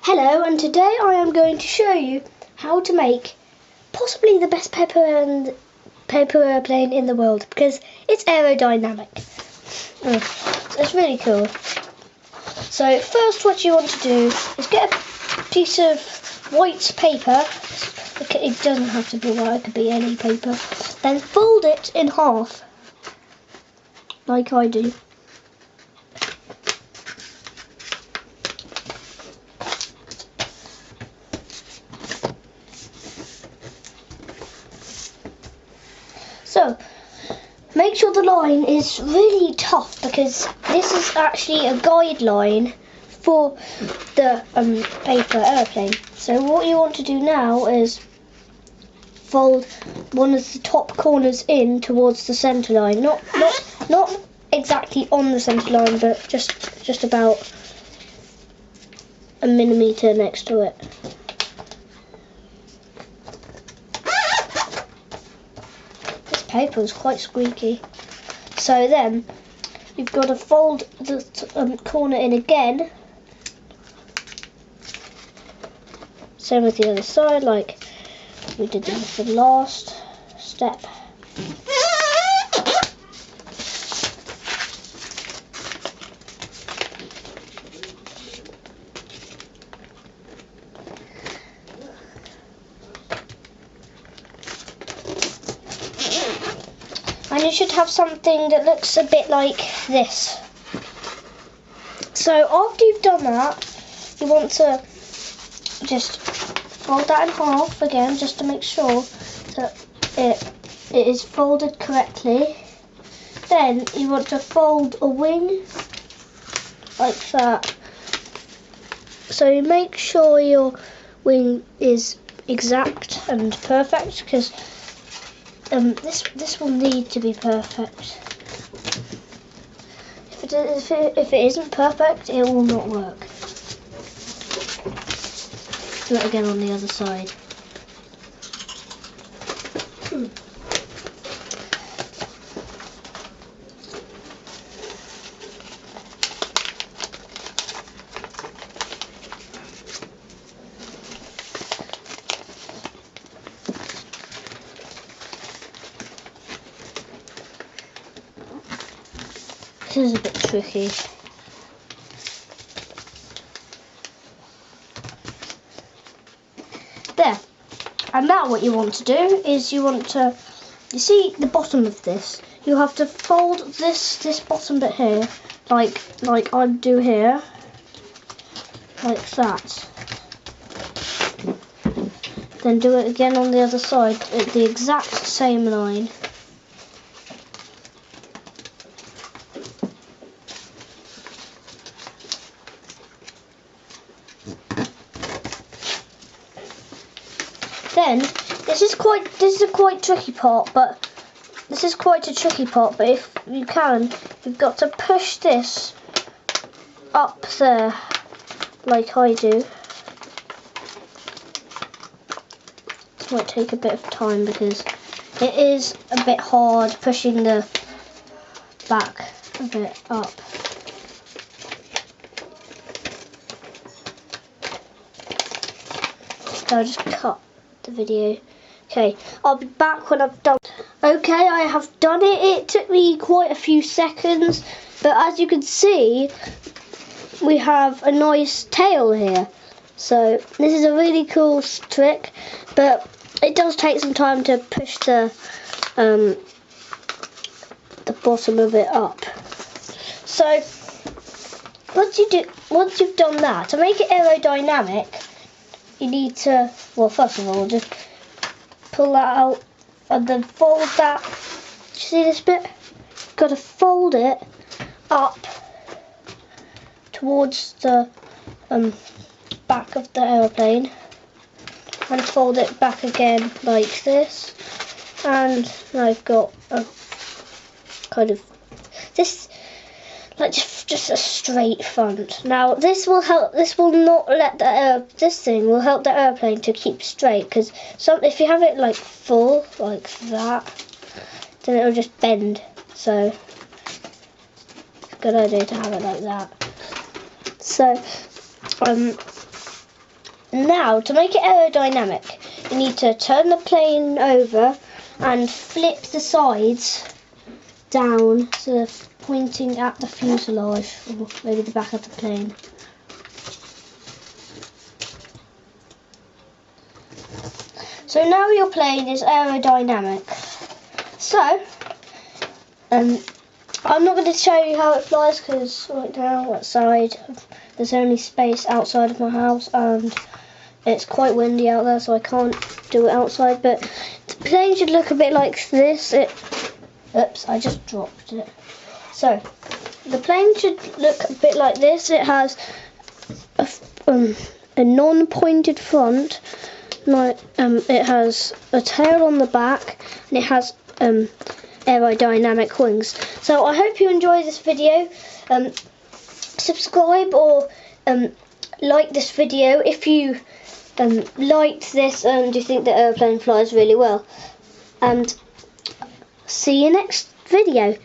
Hello, and today I am going to show you how to make possibly the best paper airplane in the world, because it's aerodynamic. It's really cool. So first what you want to do is get a piece of white paper. It doesn't have to be white, it could be any paper. Then fold it in half, like I do. So, make sure the line is really tough, because this is actually a guideline for the paper airplane. So what you want to do now is fold one of the top corners in towards the centre line. Not exactly on the centre line, but just about a millimetre next to it. Paper is quite squeaky. So then you've got to fold the corner in again, same with the other side, like we did with the last step. And you should have something that looks a bit like this. So after you've done that, you want to just fold that in half again, just to make sure that it is folded correctly. Then you want to fold a wing like that. So you make sure your wing is exact and perfect, because this will need to be perfect. If it isn't perfect, it will not work. Do it again on the other side. This is a bit tricky. There. And now what you want to do is you see the bottom of this. You have to fold this bottom bit here, like I do here, like that. Then do it again on the other side at the exact same line. Then this is a quite tricky part, but if you can, you've got to push this up there, like I do. This might take a bit of time because it is a bit hard pushing the back a bit up. So I'll just cut the video. Okay, I'll be back when I've done. Okay, I have done it. It took me quite a few seconds, but as you can see, we have a nice tail here. So this is a really cool trick, but it does take some time to push the bottom of it up. So once you've done that, to make it aerodynamic, you need to, well, first of all, just pull that out and then fold that. See this bit? You've got to fold it up towards the back of the aeroplane and fold it back again like this. And now I've got a kind of this, like just a straight front. Now this will help. This will not let the this thing will help the airplane to keep straight, because if you have it like full like that, then it will just bend. So it's a good idea to have it like that. So Now, to make it aerodynamic, you need to turn the plane over and flip the sides down so they're pointing at the fuselage, or maybe the back of the plane. So now your plane is aerodynamic. So, I'm not going to show you how it flies because right now outside there's only space outside of my house and it's quite windy out there, so I can't do it outside. But the plane should look a bit like this. Oops, I just dropped it. So the plane should look a bit like this. It has a non-pointed front. It has a tail on the back, and it has aerodynamic wings. So I hope you enjoy this video. Subscribe or like this video if you liked this and you think the airplane flies really well. And see you next video.